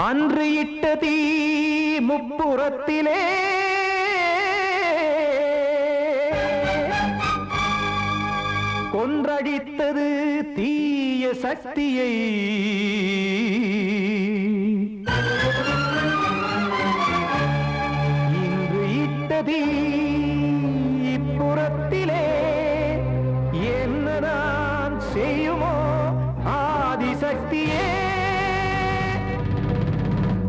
அன்று இட்ட தீ முப்புறத்திலே கொன்றடித்தது தீய சக்தியை. இன்று இட்ட தீ இப்புறத்திலே என்ன நான் செய்யுமோ ஆதிசக்தியே.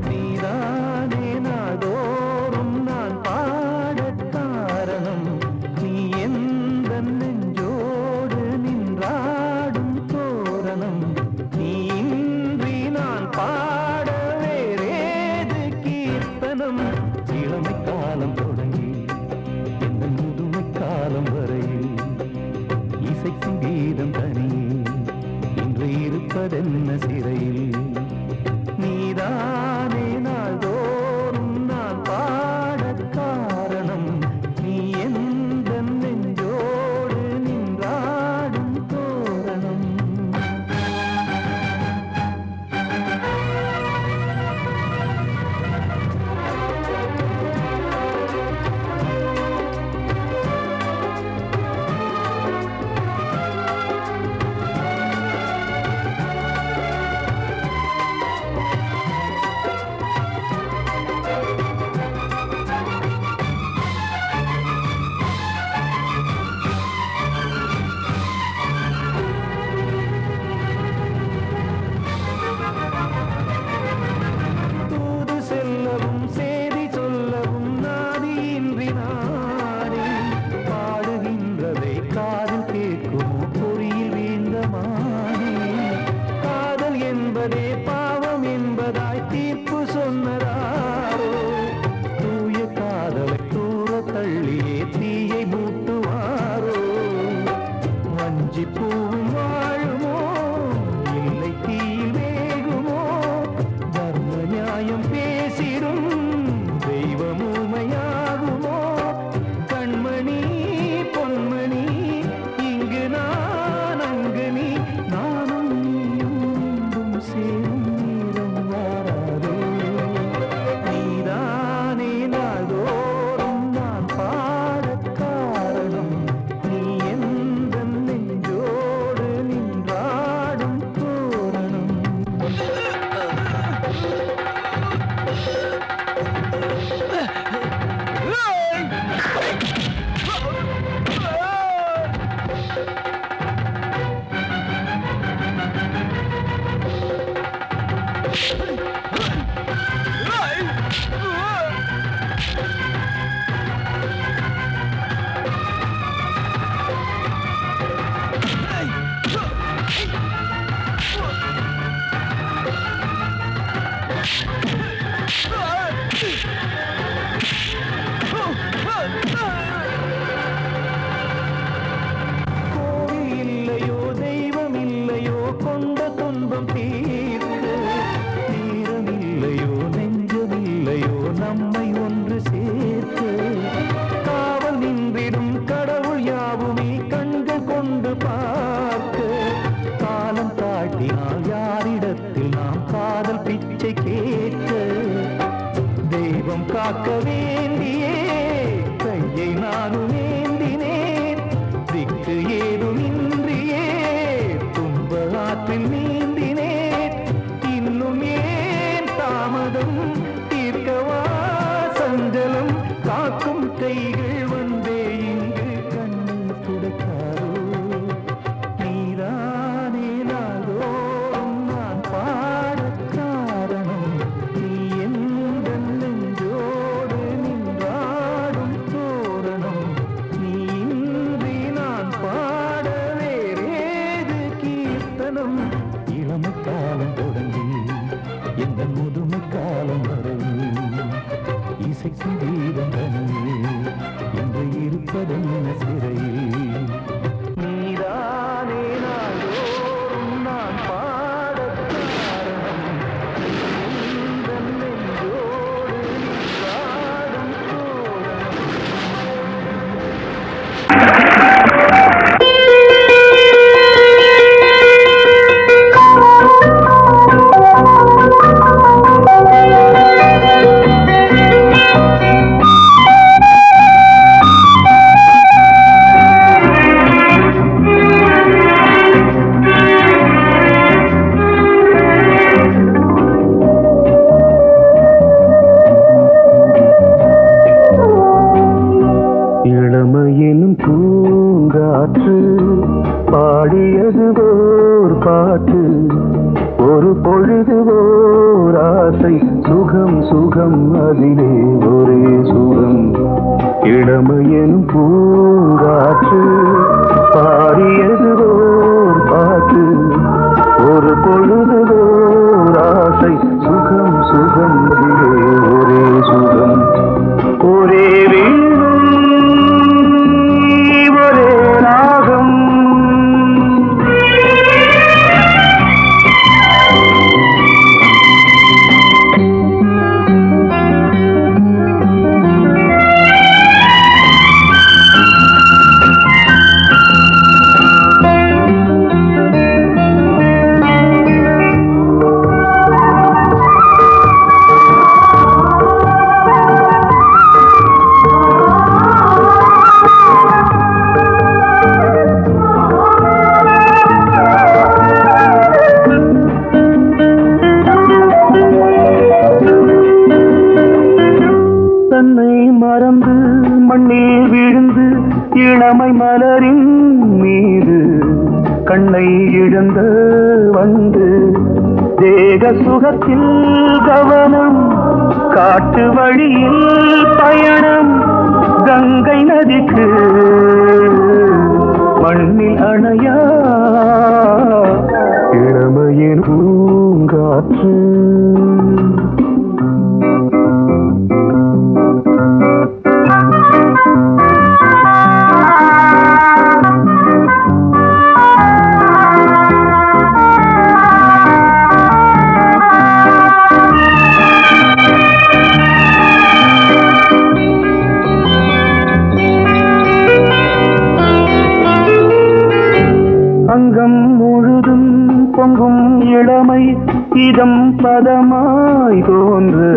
நீதானே நாடோறும் நான் பாடக் காரணம். நீ எந்த நெஞ்சோடு நின்றாடும் தோரணம். நீ இன்றி நான் பாட வேறேது கீர்த்தனம். இளமை காலம் தொடங்கி எந்த முதுமை காலம் வரையில் இசைக்கும் கீதம் தனியே இன்று இருப்பதென்ன சிறையில். நீதானே நாள்தோறும் நான் பாடக் காரணம். நீ எந்த நெஞ்சோடு நின்றாடும் தோரணம். பாவம் என்பதாய் தீர்ப்பு சொன்னதாரோ. தூய காதலை தூர தள்ளியே தீயை மூட்டுவாரோ. வஞ்சி பூவும் வாழுமோ இல்லை தீயில் வேகுமோ. தர்ம நியாயம் பேசிடும் தெய்வம் ஊமையாகுமோ. கண்மணி பொன்மணி இங்கு நான் அங்கு நீ நானும் சேரும் நீரம் வாராதோ. நீதானே நாள்தோறும் நான் பாடக் காரணம். நீ எந்த நெஞ்சோடு பூங்காற்று பாடியது ஓர் பாட்டு ஒரு பொழுது ஓர் ஆசை சுகம் சுகம் அதிலே ஒரே சுகம் இளமையின் பூங்காற்று பாடியது ஓர் பாட்டு ஒரு பொழுது ஓர் ஆசை சுகம் சுகம் அதிலே ஒரே சுகம் ஒரே வீணை ஒரே ராகம் மறந்து மண்ணில் விழுந்து இளமை மலரின் மீது கண்ணை இழந்த வந்து தேக சுகத்தில் கவனம் காட்டு வழியில் பயணம் கங்கை நதிக்கு மண்ணில் அணையா இளமையின் பூங்காற்று அங்கம் முழுதும் பொங்கும் இளமை இதம் பதமாய் தோன்று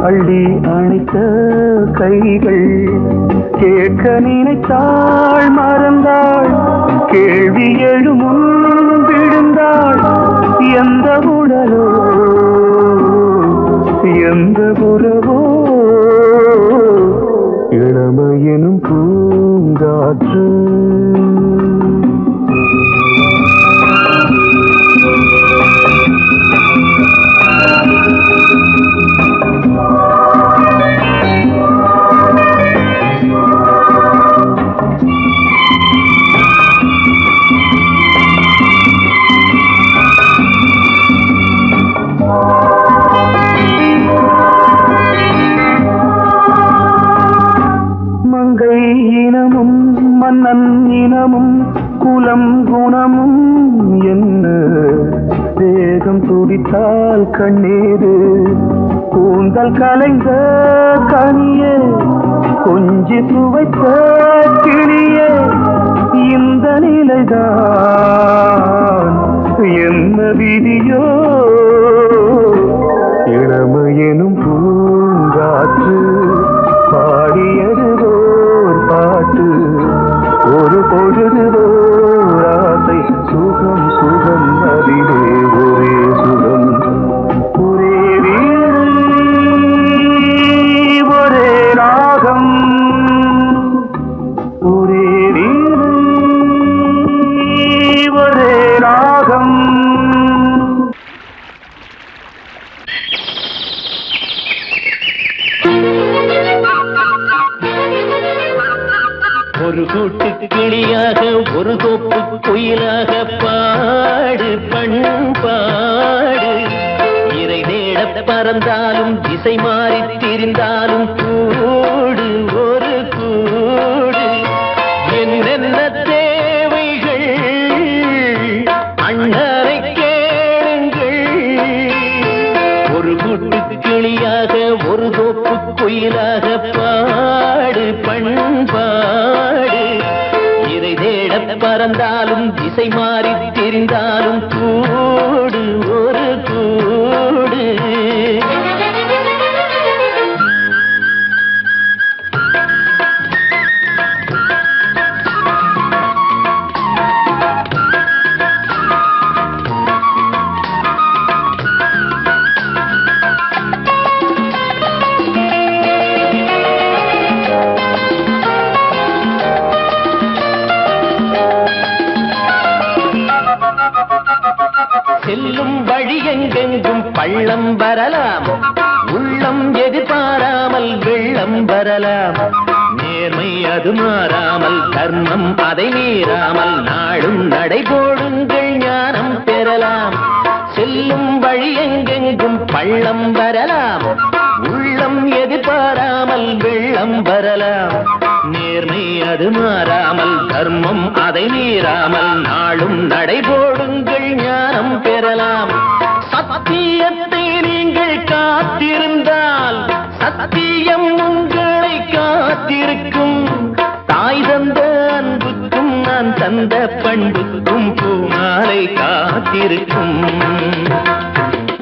அள்ளி அணைத்த கைகள் கேட்க நினைத்தாள் மறந்தாள் கேள்வி எழுமுன் விழுந்தாள் எந்த உடலோ எந்த உறவோ இளமையெனும் பூங்காற்று மங்கை இனமும் மன்னன் இனமும் குலம் குணமும் என்ன தேகம் துடித்தால் கண்ணீரு கூந்தல் கலைந்த கனியே கொஞ்சி சுவைத்த கிளியே இந்த நிலைதான் என்ன விதியோ இளமையெனும் பூங்காற்று பாடியது ஓர் பாட்டு ஒரு பொழுது ஓர் ஆசை சுகம் சுகம் அதிலே ஒரே சுகம் ஒரே வீணை ஒரே ராகம் ஒரே வீணை ஒரே ராகம் ஒரு கூட்டு கிளியாக ஒரு தோப்பு குயிலாக பாடு பண்பாடு இறை தேட பறந்தாலும் திசை மாறி திரிந்தாலும் கூடு ஒரு கூடு என்னென்ன தேவைகள் அண்ணரை கேளுங்கள் ஒரு கூட்டு கிளியாக ஒரு தோப்பு குயிலாக பாடு பண்பாடு இறை தேட பறந்தாலும் திசை மாறி தெரிந்தாலும் கூடு ஒரு கூடு செல்லும் வழி எங்கெங்கும் பள்ளம் வரலாம், உள்ளம் எதிர்பாராமல் வெள்ளம் வரலாம். நேர்மை அது மாறாமல், தர்மம் அதை மீறாமல், நாளும் நடைபோடுங்கள் ஞானம் பெறலாம். செல்லும் வழி எங்கெங்கும் பள்ளம் வரலாம், உள்ளம் எதிர்பாராமல் வெள்ளம் வரலாம். நேர்மை அது மாறாமல், தர்மம் அதை மீறாமல், நாளும் நடைபோடுங்கள் ஞானம் பெறலாம். சத்தியத்தை நீங்கள் காத்திருந்தால் சத்தியம் உங்களை காத்திருக்கும். தாய் தந்த அன்புக்கும் நான் தந்த பண்புக்கும் பூமாலை காத்திருக்கும்.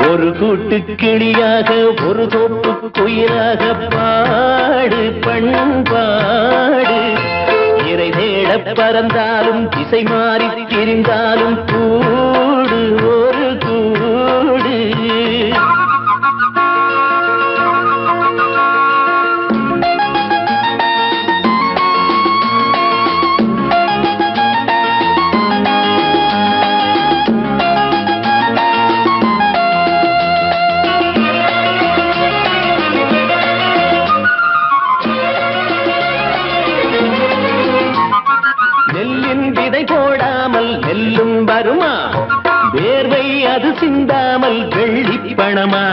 ஒரு கூட்டு கிளியாக ஒரு தோப்பு குயிலாக பாடு பண்பாடு. இறை தேட பறந்தாலும் திசை மாறி திரிந்தாலும் கூடு ஒரு கூடு. போடாமல் நெல்லும் வருமா, வேர்வை அது சிந்தாமல் வெள்ளி பணமா.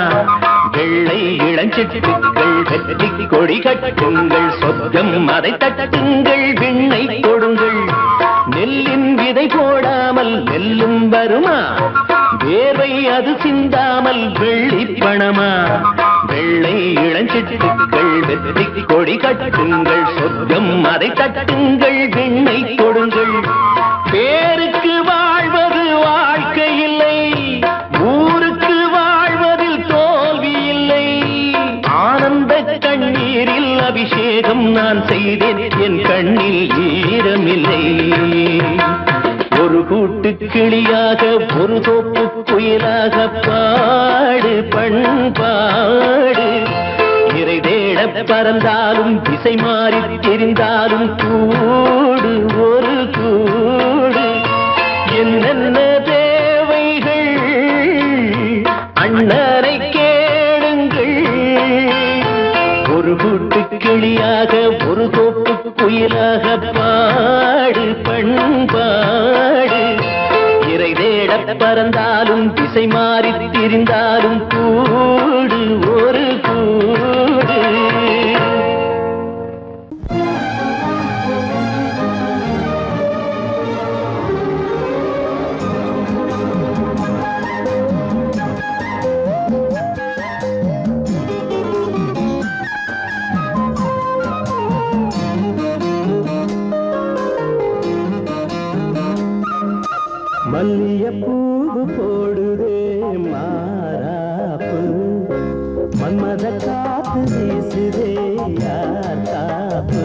வெள்ளை இளஞ்சிட்டுக்கள் வெற்றி கொடி கட்டுங்கள், சொர்க்கம் அதை தட்டுங்கள், விண்ணை கொடுங்கள். நெல்லின் விதை போடாமல் நெல்லும் வருமா, வேர்வை அது சிந்தாமல் வெள்ளி பணமா. வெள்ளை இளஞ்சிட்டுக்கள் வெற்றி கொடி கட்டுங்கள், சொர்க்கம் அதை தட்டுங்கள், விண்ணை கொடுங்கள். பேருக்கு வாழ்வது வாழ்க்கை இல்லை, ஊருக்கு வாழ்வதில் தோல்வி இல்லை. ஆனந்த கண்ணீரில் அபிஷேகம் நான் செய்தேன், என் கண்ணில் ஈரமில்லை. ஒரு கூட்டு கிளியாக ஒரு தோப்பு குயிலாக பாடு பண்பாடு. இறை தேட பறந்தாலும் திசை மாறி தெரிந்தாலும் கூடு ஒரு கூடு. என்னென்ன தேவைகள் அண்ணரை கேளுங்கள். ஒரு கூட்டு கிளியாக ஒரு தோப்பு குயிலாக பாடு பண்பாடு. இறை தேட பறந்தாலும் திசை மாறி திரிந்தாலும் கூடு ஒரு கூடு. மல்லியப்பூவு போடுதே மாறாப்பு, மன்மத காத்து வீசுதே யார் காப்பு.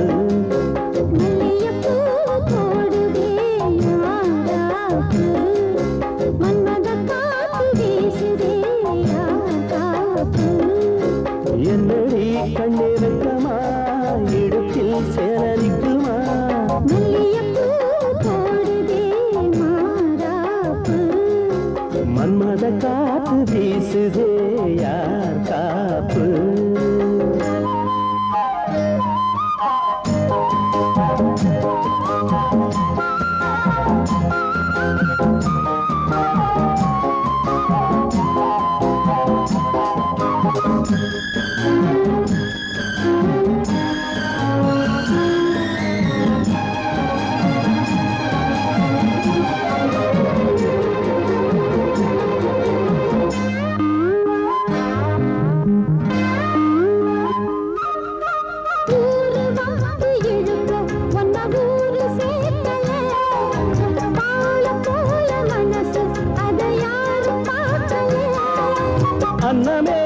மல்லியப்பூவு போடுதே மாறாப்பு, மன்மத காத்து வீசுதே யார் காப்பு. என்னடி கண்ணிருக்கமா இடுப்பில் சேரரிக்குமா. மன்மத காத்து வீசுதே யார் காப்பு. அன்னமே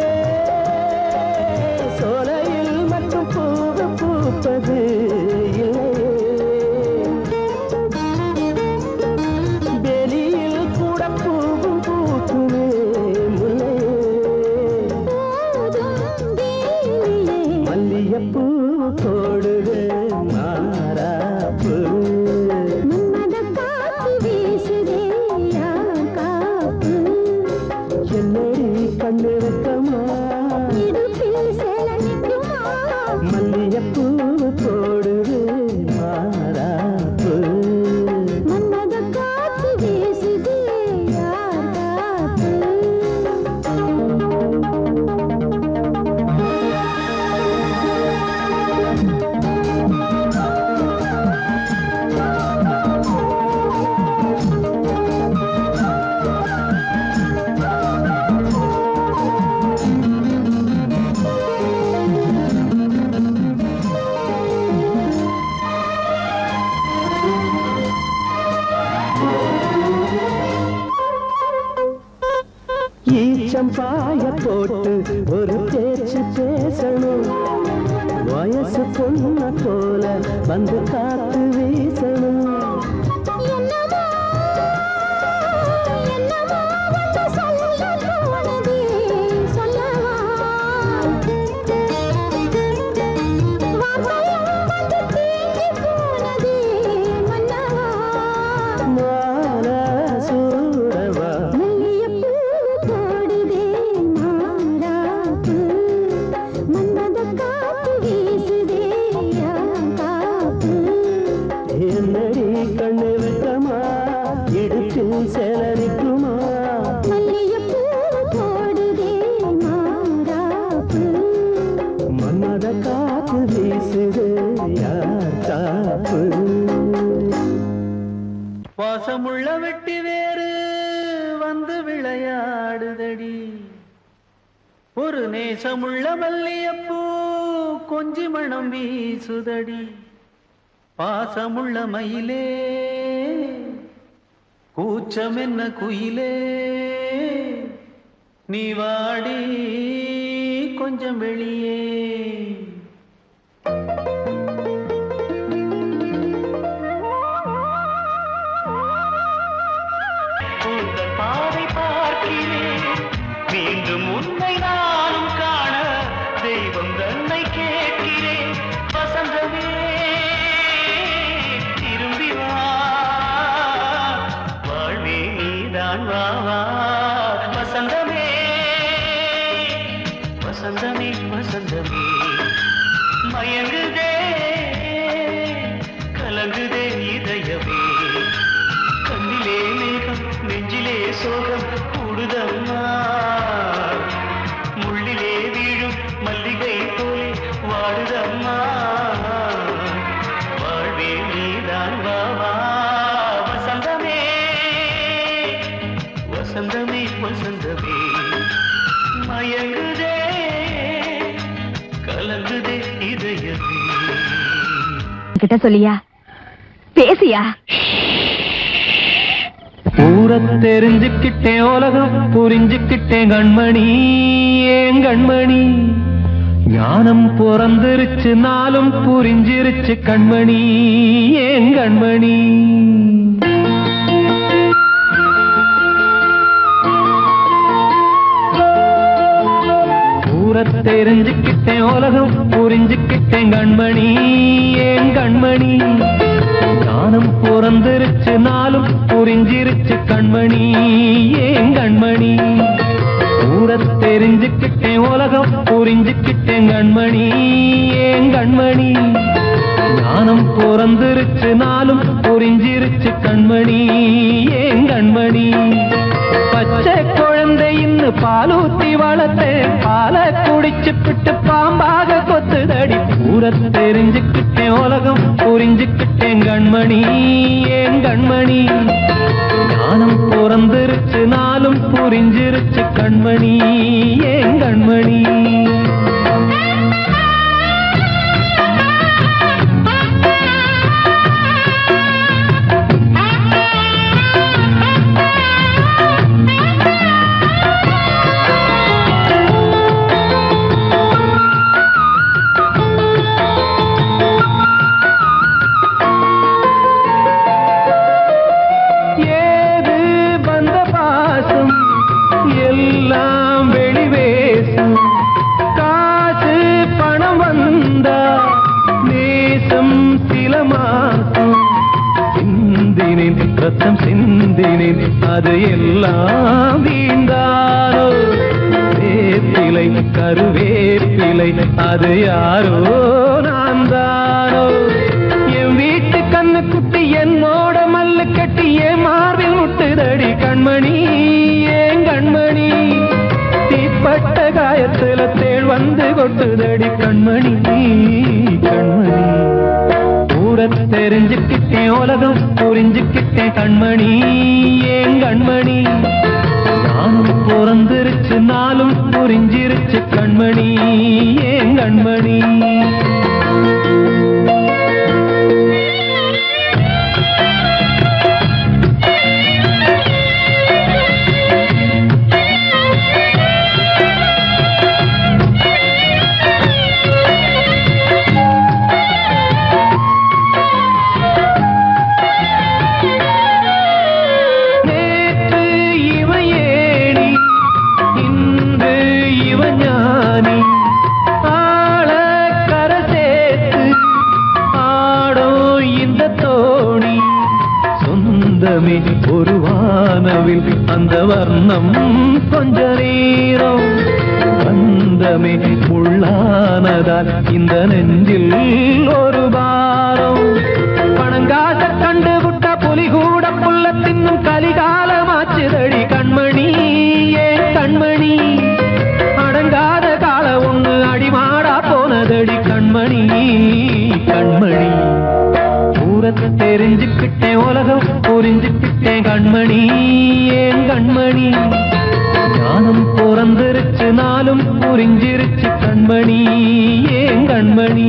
சோலையில் மட்டும் பூவு பூப்பது வெளியில் கூட பூவும் பூக்குமே முல்லை. மல்லியப்பூ போடுது மாறாப்பு, மன்மத காத்து வீசுதே யார் காப்பு. கொஞ்சம் பாய போட்டு ஒரு பேச்சு பேசணும். வயசு பொண்ண போல வந்து காத்து வீசணும். வாசமுள்ள வெட்டி வேறு வந்து விளையாடுதடி, ஒரு நேசமுள்ள மல்லியப்பூ கொஞ்சி மணம் வீசுதடி. பாசமுள்ள மயிலே கூச்சம் என்ன குயிலே, நீ வாடி கொஞ்சம் வெளியே. பாதை பார்க்கிறேன் மீண்டும் உன்னை நானும் காண, தெய்வம் தன்னை கேட்கிறேன். வசந்தமே திரும்பி வா, வாழ்வே நீதான் வா வா. வசந்தமே வசந்தமே வசந்தமே, மயங்குதே கலங்குதே இதயமே. கண்ணிலே மேகம் நெஞ்சிலே சோகம் கூடுதம்மா, முள்ளிலே வீழும் மல்லிகை போலே வாடுதம்மா. வாழ்வே நீதான் வா வா. வசந்தமே வசந்தமே வசந்தமே, மயங்குதே கலங்குதே இதயமே. கிட்ட சொல்லியா பேசியா? ஊரை தெரிஞ்சுக்கிட்டேன், உலகம் புரிஞ்சுக்கிட்டேன் கண்மணி, ஏன் கண்மணி. ஞானம் பிறந்திருச்சு, நாளும் புரிஞ்சிருச்சு கண்மணி, ஏன் கண்மணி. ஊரை தெரிஞ்சுக்கிட்டேன், உலகம் புரிஞ்சுக்கிட்டேன் கண்மணி, ஏன் கண்மணி. ஞானம் பிறந்திருச்சு, நாளும் புரிஞ்சிருச்சு கண்மணி, ஏன் கண்மணி. ஊரை தெரிஞ்சுக்கிட்டேன், உலகம் புரிஞ்சுக்கிட்டேன் கண்மணி, ஏன் கண்மணி. ஞானம் பிறந்திருச்சு, நாளும் புரிஞ்சிருச்சு கண்மணி, ஏன் கண்மணி. பச்சை குழந்தையின்னு பாலூத்தி வளர்த்தேன், பாலை குடிச்சு பிட்டு பாம்பாக கொத்துதடி. ஊரை தெரிஞ்சுக்கிட்டேன், உலகம் புரிஞ்சுக்கிட்டேன் கண்மணி, ஏன் கண்மணி. ஞானம் பிறந்திருச்சு, நாளும் புரிஞ்சிருச்சு கண்மணி, ஏன் கண்மணி. எல்லாம் வெளிவேசம், காசு பணம் வந்தா நேசம் சில மாசம். சிந்தினேன் ரத்தம் சிந்தினேன், அது எல்லாம் வீண்டாரோ. வேப்பிலை கருவேப்பிலை, அது யாரோ நான் தானோ. என் வீட்டு கண்ணு குட்டி என்னோட மல்லு கட்டி என் மார்பில் முட்டுதடி கண்மணி, ஏன் கண்மணி. தீப்பட்ட காயத்துல தேள் வந்து கொட்டுதடி கண்மணி, கண்மணி. ஊரை தெரிஞ்சுக்கிட்டேன், உலகம் புரிஞ்சுக்கிட்டேன் கண்மணி, ஏன் கண்மணி. நானும் பிறந்திருச்சு, நாளும் புரிஞ்சிருச்சு கண்மணி, ஏன் கண்மணி. அந்தமே ஒரு வானவில் அந்த வர்ணம் கொஞ்ச நேரம் அந்தமே உள்ளானதால் இந்த நெஞ்சில் ஒரு பாரம் பணங்காச கண்டு விட்ட புலி கூட புல்ல தின்னும் கலிகாலமாச்சுதடி கண்மணி ஏன் கண்மணி அடங்காத கால ஒண்ணு அடிமாடா போனதடி கண்மணி கண்மணி ஊரத்தை தெரிஞ்சுக்கிட்டேன் உலகம் புரிஞ்சுக்கிட்டேன் கண்மணி ஏன் கண்மணி ஞானம் பிறந்திருச்சு நாளும் புரிஞ்சிருச்சு கண்மணி ஏன் கண்மணி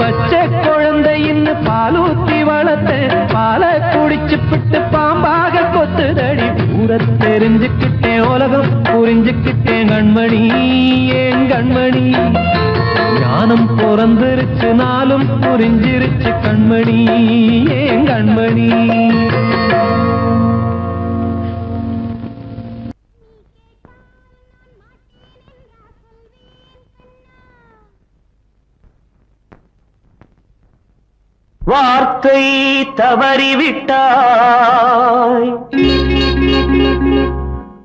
பச்சை குழந்தையின் பாலூத்தி வளர்த்த பாலை குடிச்சு பிட்டு பாம்பாக கொத்துதடி ஊரத்தை தெரிஞ்சுக்கிட்டேன் உலகம் புரிஞ்சுக்கிட்டேன் கண்மணி ஏன் கண்மணி ஞானம் பிறந்திருச்சு நாளும் புரிஞ்சிருச்சு கண்மணி ஏன் கண்மணி வார்த்தை தவறிவிட்டாய்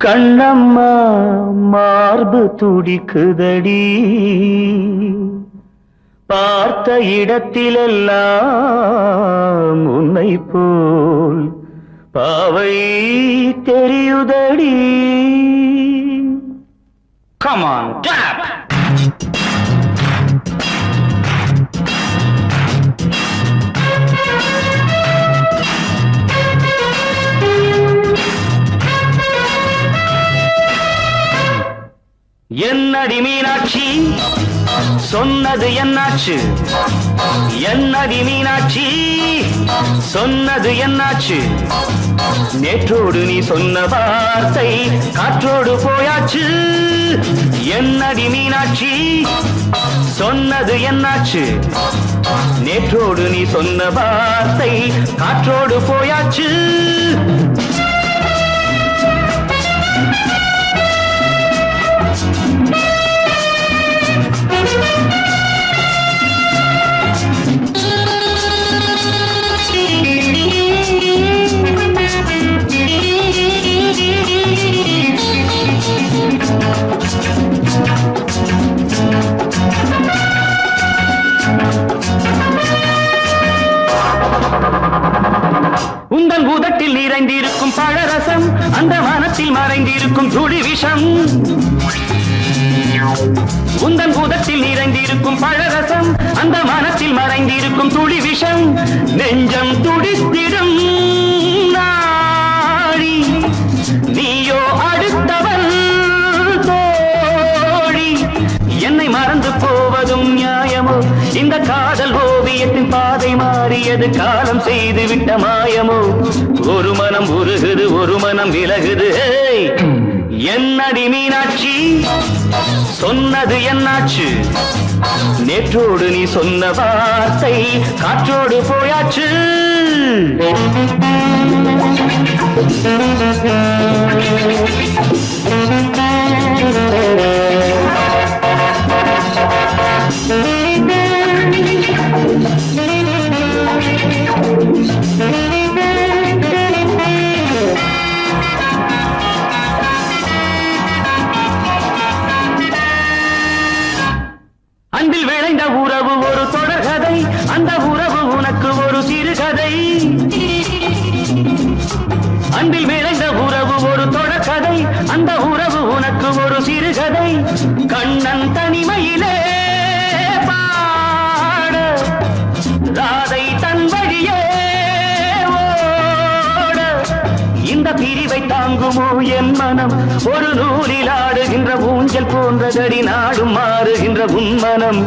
கண்ணம்மா மார்பு துடிக்குதடி பார்த்த இடத்திலெல்லாம் உன்னை போல் பாவை தெரியுதடி. Come on, clap! என்னடி மீனாட்சி சொன்னது என்னாச்சு? என்னடி மீனாட்சி சொன்னது என்னாச்சு? நேற்றோடு நீ சொன்ன வார்த்தை காற்றோடு போயாச்சு. என்னடி மீனாட்சி சொன்னது என்னாச்சு? நேற்றோடு நீ சொன்ன வார்த்தை காற்றோடு போயாச்சு. உந்தன் பூதத்தில் நிறைந்திருக்கும் பழரசம் அந்த வானத்தில் மறைந்திருக்கும் துளி விஷம். உந்தன் பூதத்தில் நிறைந்திருக்கும் பழரசம் அந்த வானத்தில் மறைந்திருக்கும் துளி விஷம். நெஞ்சம் துடித்திடும் நாடி நீயோ அடுத்தவன் தோழி. என்னை மறந்து போவதும் நியாயமோ? இந்த காதல் ஓவியத்தின் பாதை மாறியது காலம் செய்து விட்ட மாயமோ? ஒரு மனம் உருகுது ஒரு மனம் விலகுது. என்னடி மீனாட்சி சொன்னது என்னாச்சு? நேற்றோடு நீ சொன்ன வார்த்தை காற்றோடு போயாச்சு. அன்பில் விளைந்த உறவு ஒரு தொடர்கதை, அந்த உறவு உனக்கு ஒரு சிறுகதை. அன்பில் விளைந்த உறவு ஒரு தொடர்கதை, அந்த உறவு உனக்கு ஒரு சிறுகதை. கண்ணன் தனிமையிலே பாட ராதை தன் வழியே ஓட. இந்த பிரிவை தாங்குமோ என் மனம்? ஒரு நூலில் ஆடுகின்ற ஊஞ்சல் போன்றதடி நாடும் மாறுகின்ற உன்மனம்.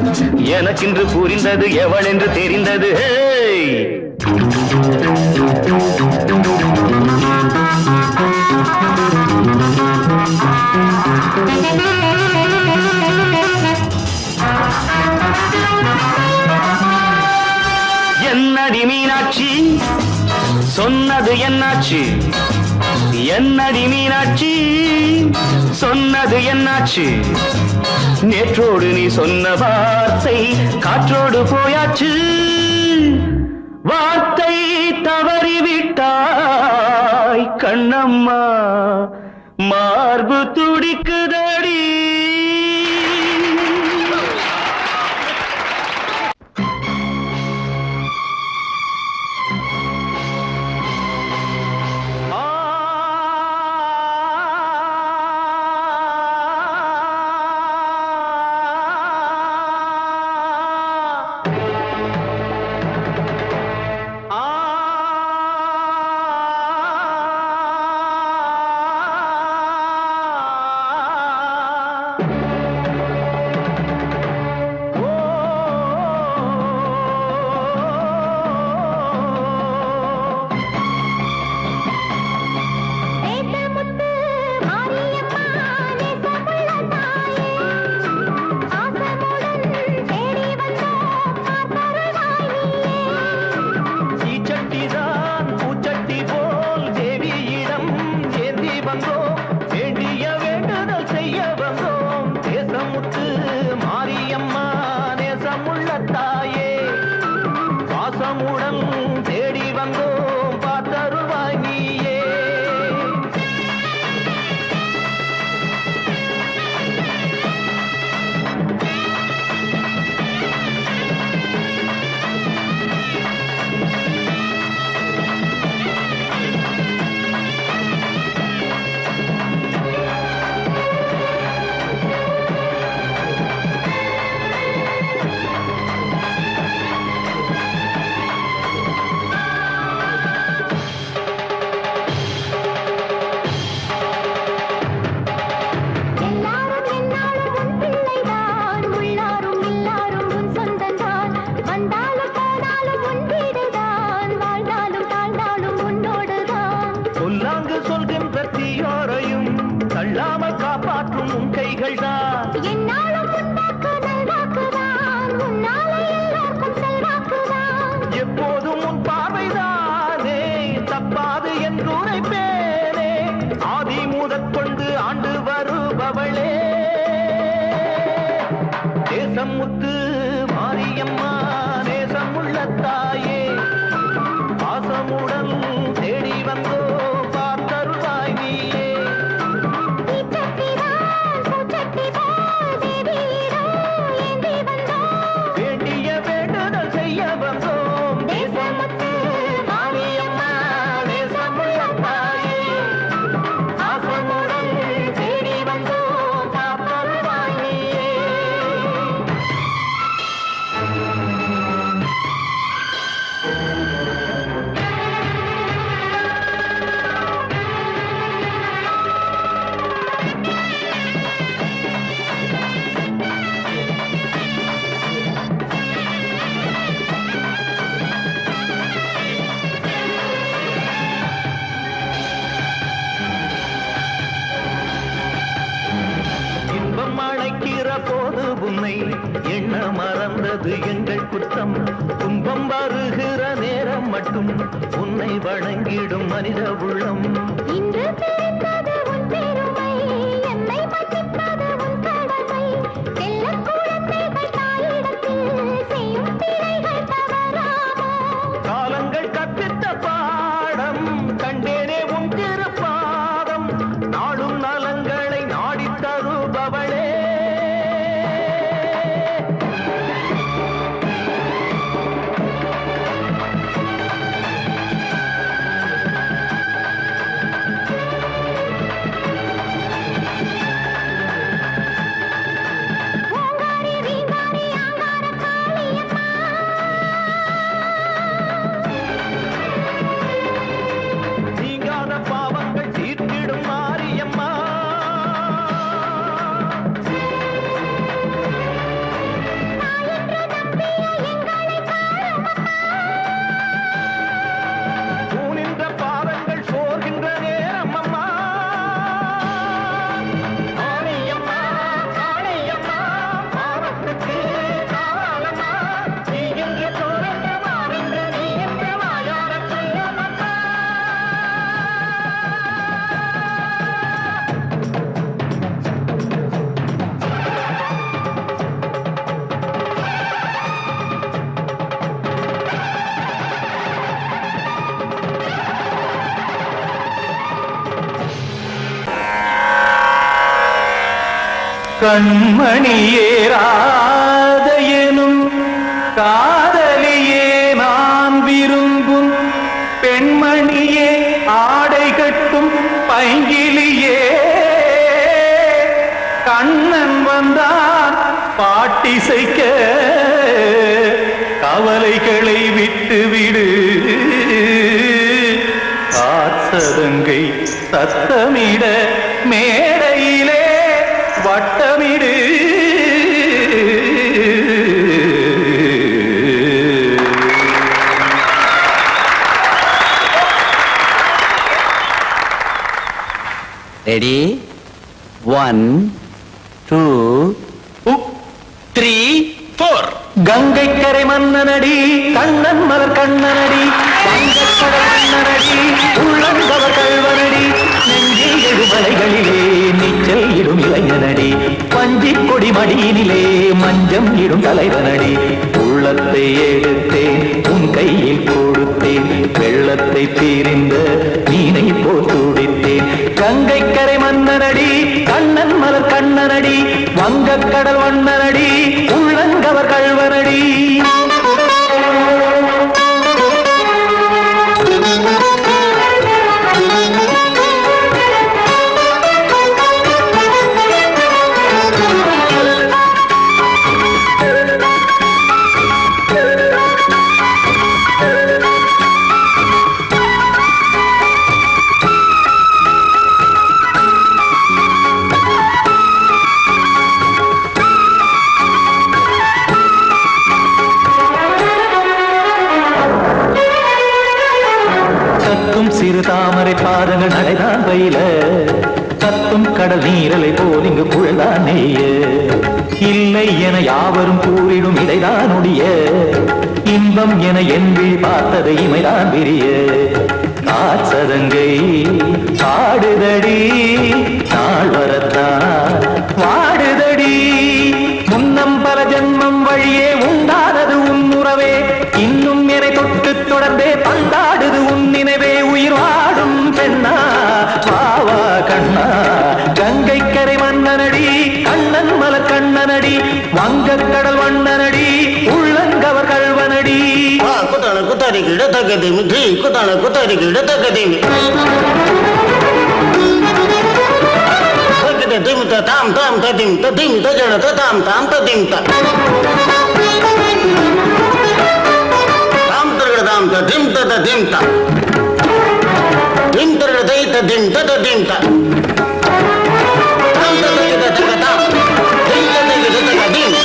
எனக்கென்று புரிந்தது எவள் என்று தெரிந்தது. என்னடி மீனாட்சி சொன்னது என்னாச்சு? என்னடி மீனாட்சி சொன்னது என்னாச்சு? நேற்றோடு நீ சொன்ன வார்த்தை காற்றோடு போயாச்சு. வார்த்தை தவறிவிட்டாய் அம்மா மார்பு துடிக்குதடி. முத்து மாரியம்மா நேசமுள்ள தாயே பாசமுடன் தேடி வந்தோ பார்த்தருள்வாய் நீயே. வேண்டிய வேண்டுதல் செய்ய வந்தோம் தேசமுத்து மாரியம்மா நேசமுள்ள தாயே பாசமுடன் தேடி வந்தோ பார்த்தருள்வாய் நீயே. இன்பம் அழைக்கிற போது உன்னை எண்ண மறந்தது எங்கள் குற்றம். துன்பம் வருகிற நேரம் மட்டும் உன்னை வணங்கிடும் மனித உள்ளம். இன்று பிறந்தது உன் பெருமை, என்னை மன்னிப்பது உன் கடமை. செல்லக் குழந்தைகள் தாயிடத்தில் செய்யும் பிழைகள் தவறாமோ? காலங்கள் கற்பித்த பாடம் கண்டேனே உன் திருப்பாதம். நாடும் நலங்களை நாடித் தருபவளே. கண்மணியேராத எனும் காதலியே நான் விரும்பும் பெண்மணியே ஆடை கட்டும் பைங்கிலியே கண்ணன் வந்தான் பாட்டிசைக்க கவலைகளை விட்டுவிடு காத்ததங்கை சத்தமிட மேடையிலே வட்டமிடு ரெடி 1 2 3 4 கங்கைக்கரை மன்னனடி கண்ணன் மலர் கண்ணனடி வங்கக்கடல் மன்னனடி உள்ளங்கவர் கல்வனடி நெஞ்சில் எழுமலைகளிலே நீச்சல் இடும் இளைஞனடி பஞ்சிக் கொடி மடியினிலே மஞ்சம் இடும் தலைவனடி உள்ளத்தை எடுத்தேன் உன் கையில் கொடுத்தேன் வெள்ளத்தை பிரிந்த மீனை போல் துடித்தேன் கங்கைக்கரை மன்னனடி கண்ணன் மலர் கண்ணனடி வங்கக்கடல் வண்ணனடி உள்ளங்கவர் கல்வனடி சிறு தாமரை பாதங்கள் நடைதான் பயில கத்தும் கடல் நீரலை போல் இங்கு குழல்தான் நெய்ய இல்லை என யாவரும் கூறிடும் இடைதான் உடைய இன்பம் என என்பி பார்த்ததை இமைதான் விரிய காசதங்கை பாடுதடி நாள் வரத்தான் வாடுதடி முன்னம் பல ஜென்மம் வழியே உண்டானது உன் உறவே இன்னும் என்னை தொட்டு தொடர்ந்தே பந்தாடுது உன் நினைவே உயிர் வாடும் பெண்ணா பாவா கண்ணா கங்கைக்கரை மன்னனடி கண்ணன் மலர் கண்ணனடி வங்கக்கடல் வண்ணனடி உள்ளங்கவர் கல்வனடி குத்தான குத்தாரி கிட தகதிமி ஜி குத்தான குத்தாரி கிட தகதிமி தகதிமி தாம் தாம் ததிம் ததிம் தஜன தாம் தாம் ததிம் தாம் தர்கட தாம் ததிம் ததிம் தாம் திம் தர்கட தை ததிம் ததிம் தாம் தாம் ததிம் ததிம் திம் ததிம் ததிம்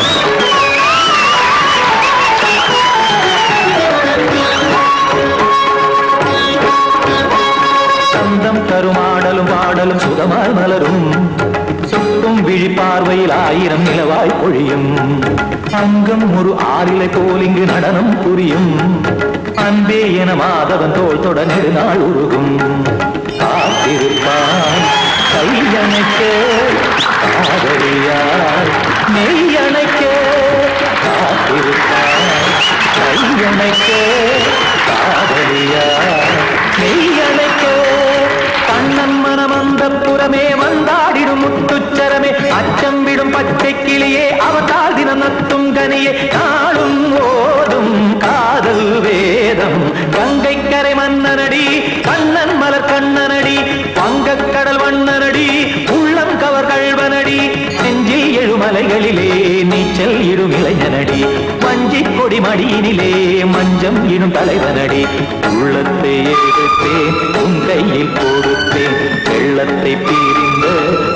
சந்தம் கருமாடலும் பாடலும் சுகமாய் மலரும் சுட்டும் விழி பார்வையில் ஆயிரம் நிலவாய் பொழியும் அங்கம் ஒரு ஆறிலை போல் இங்கு நடனம் புரியும் அன்பே என மாதவன் தோள் தொட நெடுநாள் உருகும் காத்திருப்பான் கையணைக்க காதலியார் மெய்யணைக்க காத்திருப்பான் கையணைக்க காதலியார் மெய்யணைக்க கண்ணன் மனம் அந்த புறமே வந்தாடிடும் முத்துச்சரமே அச்சம் விடும் பச்சை கிளியே அவதால் தினம் நத்தும் கனியே நாளும் ஓடும் காதல் வேதம் கங்கைக்கரை மன்னனடி கண்ணன் மலர் கண்ணனடி வங்கக்கடல் வண்ணனடி உள்ளம் கவர் கல்வனடி நெஞ்சில் எழுமலைகளிலே நீச்சல் இடும் இளைஞனடி வஞ்சிக் கொடி மடியினிலே மஞ்சம் இடும் தலைவனடி உள்ளத்தை எடுத்தேன் உன் கையில் கொடுத்தேன் வெள்ளத்தை பிரிந்த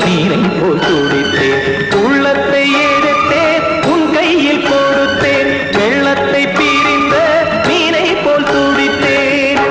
நீரை போல் துடித்தேன் உள்ளத்தை எடுத்தேன் உன் கையில் கொடுத்தேன் வெள்ளத்தை பிரிந்த மீனை போல் துடித்தேன்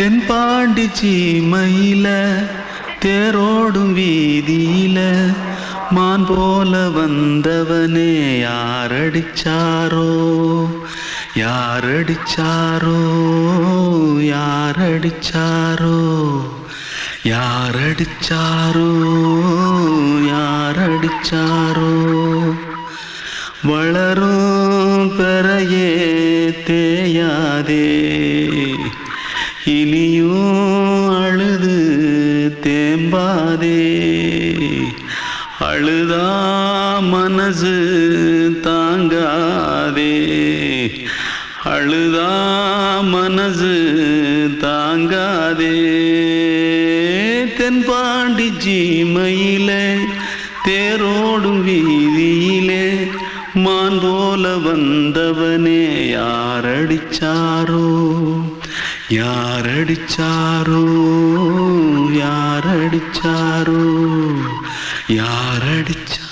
தென்பாண்டி சீமையில தேரோடும் வீதியில மான் போல வந்தவனே யாரடிச்சாரோ யாரடிச்சாரோ யாரடிச்சாரோ யாரடிச்சாரோ யாரடிச்சாரோ வளரும் பெறையே தேயாதே இனியும் அழுது தேம்பாதே அழுதா மனசு தாங்காதே அழுதா மனசு தாங்காதே தென்பாண்டி சீமையிலே தேரோடும் வீதியிலே மான் போல வந்தவனே யாரடிச்சாரோ யாரடிச்சாரோ யாரடிச்சாரோ யாரடிச்சா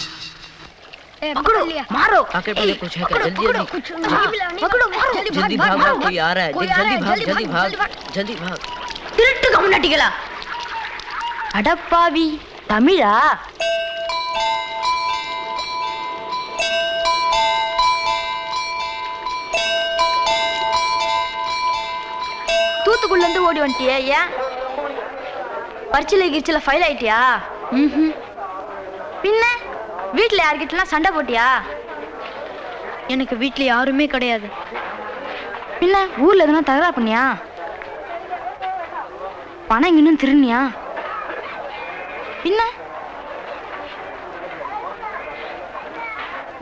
पकड़ो मारो आके पहले कुछ है क्या जल्दी जल्दी पकड़ो मारो जल्दी भाग भाग कोई आ रहा है जल्दी भाग जल्दी भाग திருட்டு கம்னாட்டிகளா அடப்பாவி தமிழா தூத்துக்குள்ள இருந்து ஓடி வந்துட்டியா ஏன் பரிச்சையில கிரிச்சில ஃபைல் ஆயிட்டியா பின்ன வீட்டுல யார்கிட்டலாம் சண்டை போட்டியா எனக்கு வீட்டுல யாருமே கிடையாது பின்ன ஊர்ல எதுனா தகராறு பண்ணியா பணம் இன்னும் திருநியா பின்ன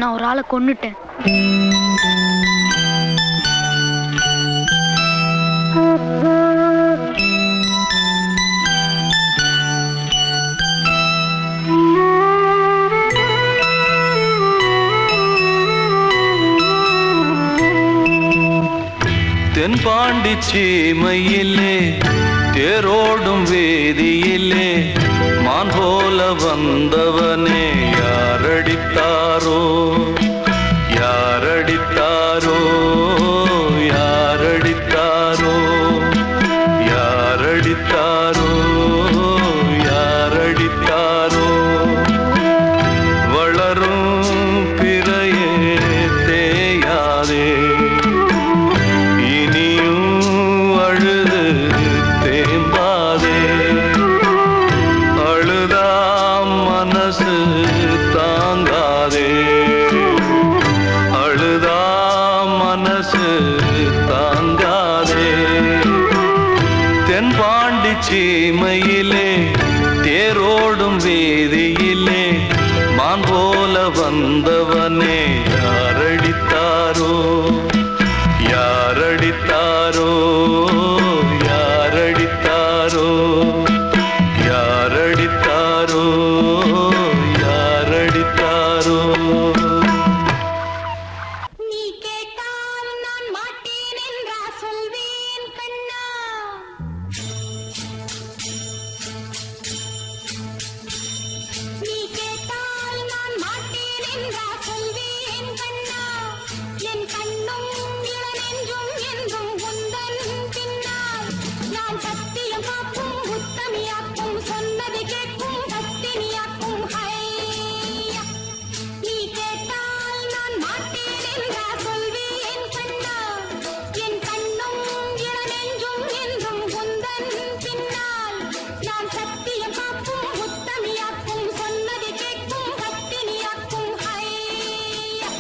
நான் ஒரு ஆளை கொன்னுட்டேன் தென்பாண்டி சீமையிலே தேரோடும் வேதியிலே மான் போல வந்தவனே யாரடித்தாரோ யாரடித்தாரோ யாரடித்தாரோ யாரடித்தாரோ யாரடித்தாரோ வளரும் பிறையே தேயாதே தாங்காதே அழுதா மனசு தாங்காதே தென்பாண்டி சீமையிலே தேரோடும் வேதியிலே மான் போல வந்தவனே யாரடித்தாரோ யாரடித்தாரோ யாரடித்தாரோ யாரடித்தாரோ யாரடித்தாரோ நீ கேட்டால் நான் மாட்டேன் என்றா சொல்வேன் கண்ணா நீ கேட்டால் நான் மாட்டேன் என்றா சொல்வேன் கண்ணா என் கண்ணும் இளநெஞ்சும் என்றும் உந்தன் பின்னால் நான் சத்தியம் காக்கும் உத்தமியாக்கும் சொன்னது கேட்கும் பத்தினியாக்கும் ஹையா நீ கேட்டால் நான் மாட்டேன் என்றா சொல்வேன் கண்ணா என் கண்ணும் இளநெஞ்சும் என்றும் உந்தன் பின்னால் நான் சத்தியம் காக்கும் உத்தமியாக்கும் சொன்னது கேட்கும் பத்தினியாக்கும் ஹையா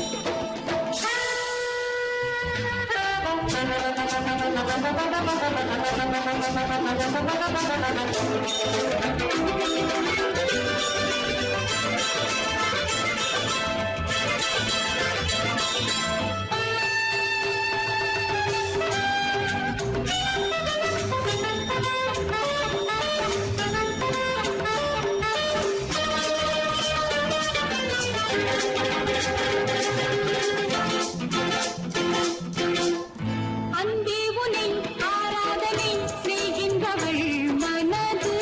அன்பே உனை ஆராதனை செய்கின்றவள் மனது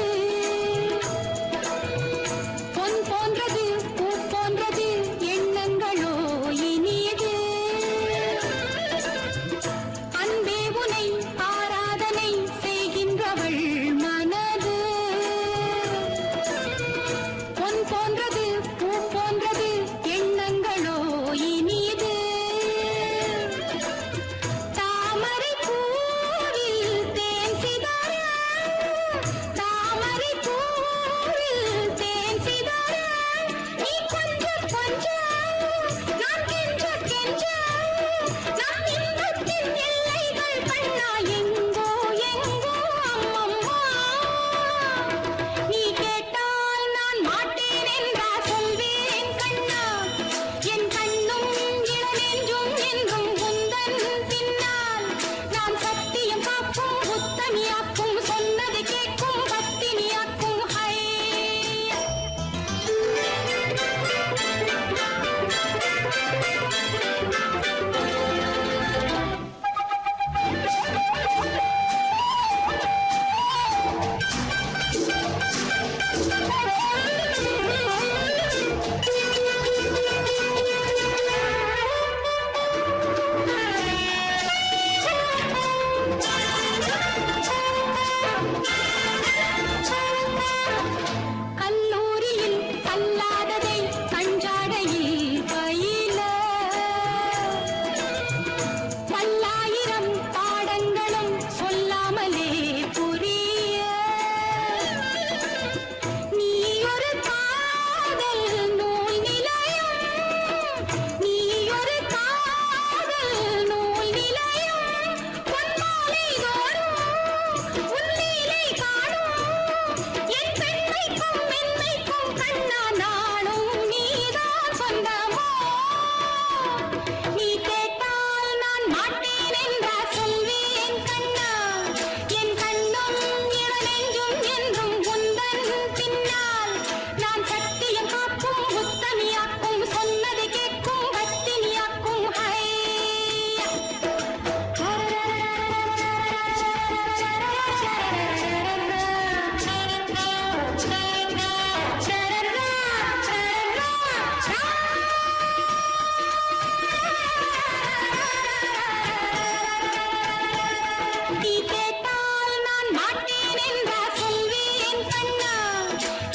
கண்ணா எங்கோ எங்கோ அம்மம்மா நீ கேட்டால் நான் மாட்டேன் என்றா சொல்வேன் கண்ணா என் கண்ணும் இளநெஞ்சும் என்றும் உந்தன் பின்னால் நான் சத்தியம் காக்கும் உத்தமியாக்கும் சொன்னதை கேட்கும் பத்தினியாக்கும் ஹை கல்லூரியில் கல்லாததை கஞ்சாடையில் பயில பல்லாயிரம் பாடங்களும் சொல்லாமலே புரிய நீ ஒரு காதல் நூல் நிலையம் நீ ஒரு காதல் நூல் நிலையம் பொன்மாலை தோறும் உன்னிலை காணும் என் பெண்மைக்கும் மென்மைக்கும் கண்ணா நானும் நீதான் சொந்தமோ நீ கேட்டால் நான் மாட்டேன் என்றா சொல்வேன் கண்ணா என் கண்ணும் இளநெஞ்சும் என்றும் உந்தன் பின்னால் நான் சத்தியம் காக்கும் உத்தமியாக்கும் சொன்னதை கேட்கும் பத்தினியாக்கும் ஹை நீ கேட்டால் நான் மாட்டேன் என்றா சொல்வேன் கண்ணா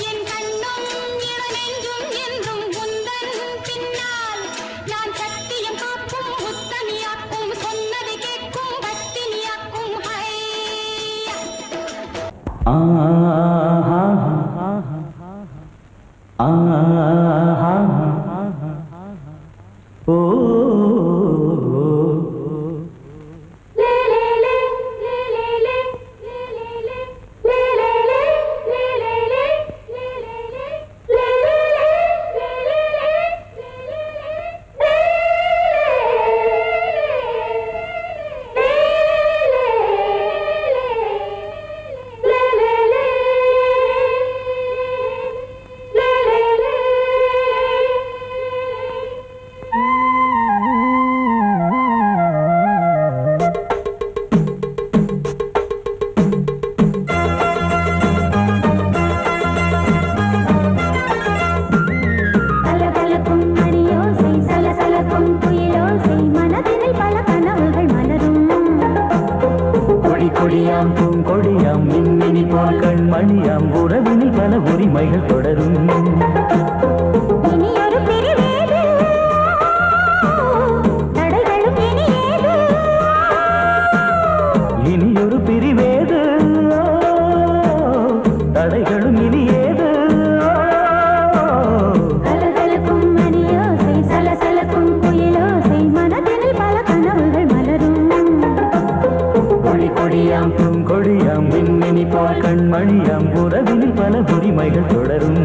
என் கண்ணும் இளநெஞ்சும் என்றும் உந்தன் பின்னால் நான் சத்தியம் காக்கும் உத்தமியாக்கும் சொன்னதை கேட்கும் பத்தினியாக்கும் ஹை கலகலக்கும் மணியோசை சலசலக்கும் குயிலோசை மனதினில் பல கனவுகள் மலரும் கொடி கொடியாம் பூங்கொடியாம் மின்மினி போல் கண்மணியாம் உறவினில் பல உரிமைகள் தொடரும் இனி ஒரு பிரிவேது தடைகளும் இனி ஏது இனியொரு பிரிவேது தடைகளும் இனி ஏது கலகலக்கும் மணியோசை சலசலக்கும் குயிலோசை மனதினில் பல கனவுகள் மலரும் கொடி கொடியாம் பூங்கொடியாம் மின்மினி போல் கண்மணியாம் உறவினில் பல உரிமைகள் தொடரும்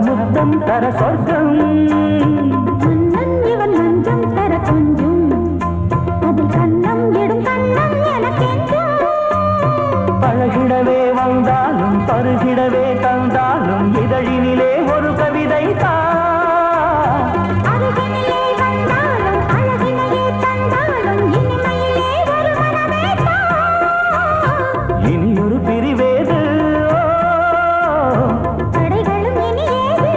முத்தம் தர சொர்க்கம் மன்னன் இவன் மஞ்சம் தர கொஞ்சும் அதில் கண்ணம் இடும் கண்ணம் எனக்கென்றும் பழகிடவே வந்தாலும் பருகிடவே தந்தாலும் இதழினிலே ஒரு கவிதை அருகினிலே வந்தாலும் அழகினையே தந்தாலும் இனிமையிலே ஒரு மனமே இனியொரு பிரிவேது தடைகளும் இனியேது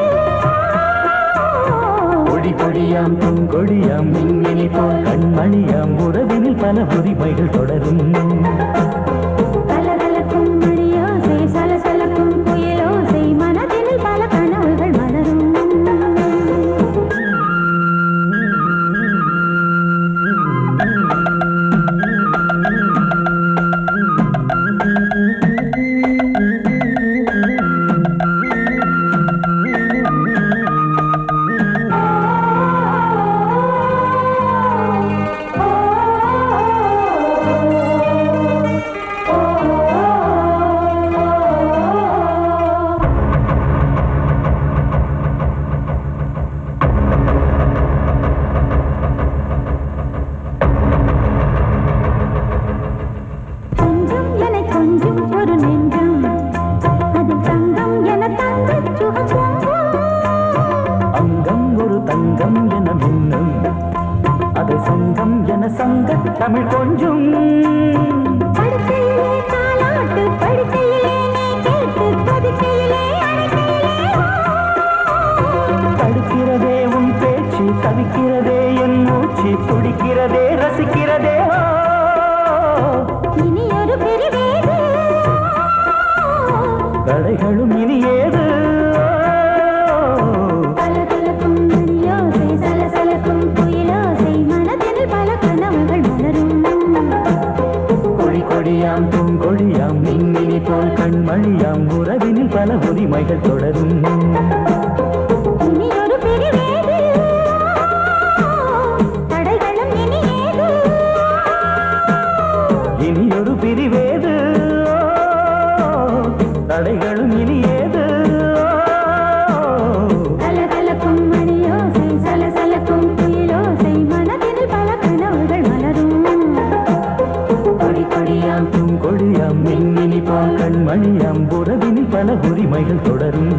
கொடியாம் பூங்கொடியாம் மின்மினி போல் கண்மணியாம் உறவினில் பல உரிமைகள் தொடரும் கலகலக்கும் மணியோசை சலசலக்கும் புயலோசை மனதினில் பல கனவுகள் மலரும் கொஞ்சம் என கொஞ்சம் ஒரு நெஞ்சம் அது தங்கம் என தங்கச் சுகம் பொங்கும். அங்கம் ஒரு தங்கம் என மின்னும் அதை சங்கம் என சங்க தமிழ் கொஞ்சும் படுக்கையிலே தாலாட்டு படுக்கையிலே நீ கேட்டு கொதிக்கையிலே அணைக்கையிலே தடுக்கிறதே உன் பேச்சு தவிக்கிறதே என் மூச்சு துடிக்கிறதே ரசிக்கிறதே இனி ஒரு பிரிவேது தடைகளும் இனி ஏது கலகலக்கும் மணியோசை சலசலக்கும் புயலோசை மனதில் பல கனவுகள் மலரும் கொடி கொடியாம் பூங்கொடியாம் மின்மினி போல் கண்மணியாம் உறவினில் பல உரிமைகள் தொடரும் இனி ஒரு பிரிவேது தடைகளும் இனி ஏது இனி ஒரு பிரிவேது தடைகளும் இனி ஏது கலகலக்கும் மணியோசை சலசலக்கும் புயலோசை மனதில் பல கனவுகள் மலரும் கொடி கொடியாம் பூங்கொடியாம் மின்மினி போல் கண்மணியாம் உறவினில் பல உரிமைகள் தொடரும்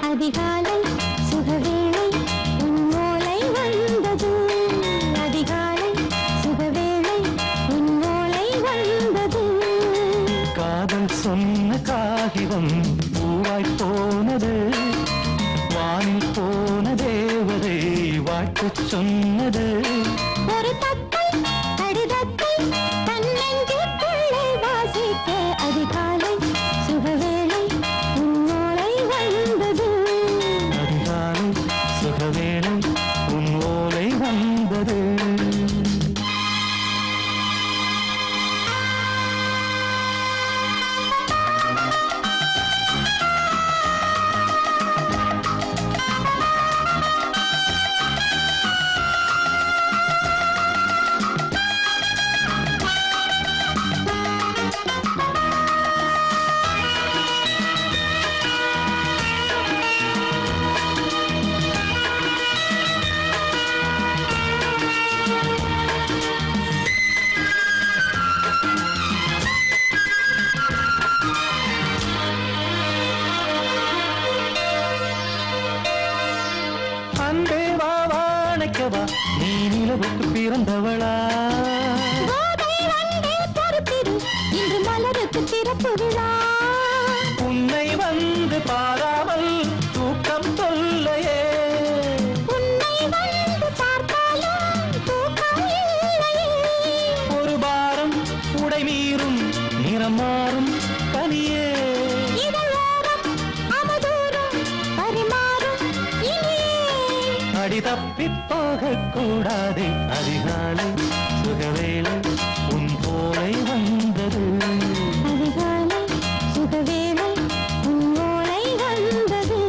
அதிகாலை சுகவேளை உன் ஓலை வந்தது அதிகாலை சுகவேளை உன் ஓலை வந்தது காதல் சொன்ன காகிதம் பூவாய் போனது வானில் போன தேவதை வாழ்த்து சொன்னது ஒரு தத்தை கடிதத்தை தன்னெஞ்சுக்குள்ளே வாசிக்க அதிகாலை சுகவேளை உன் ஓலை வந்தது அதிகாலை சுகவேளை உன் ஓலை வந்தது அன்பே வா வாழைக்கவா நீ நிலவுக்கு பிறந்தவளா கோதை வந்தே பொறுப்பிரு இன்று மலருக்கு திறப்பு விழா உன்னை வந்து பாராமல் தூக்கம் தொல்லையே உன்னை வந்து பார்த்தாலும் தூக்கம் இல்லையே ஒரு பாரம் உடை மீறும் நிறம் மாறும் தனியே இதழோரம் அவதூறும் பரிமாறும் இனியே அடி தப்பி போகக் கூடாதே அதிகாலை சுகவேளை உன் போலை வந்தது அதிகாலை சுகவேளை உன் ஓலை வந்தது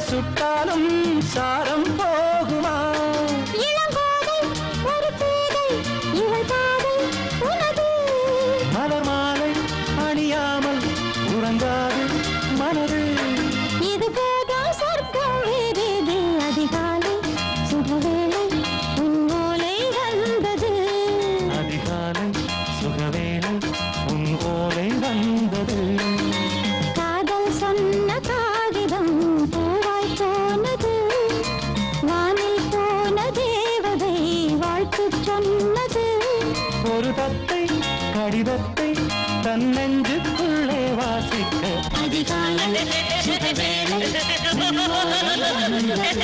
சுட்டாலும் சாரம் போகுமா இளங்கோதை ஒரு பேதை இவள் பாதை உனது மலர் மாலை அணியாமல் உறங்காது மனது இது போதும் சொர்க்கம் வேறேது அதிகாலை சுகவேளை உன் ஓலை வந்தது அதிகாலை சுகவேளை உன் ஓலை வந்தது காதல் சொன்ன காகிதம் பூவாய் போனது வானில் போன தேவதை வாழ்த்து சொன்னது ஒரு தத்தை கடிதத்தை தன் நெஞ்சுக்குள்ளே வாசிக்க அதிகாலை சுகவேளை உன் ஓலை வந்தது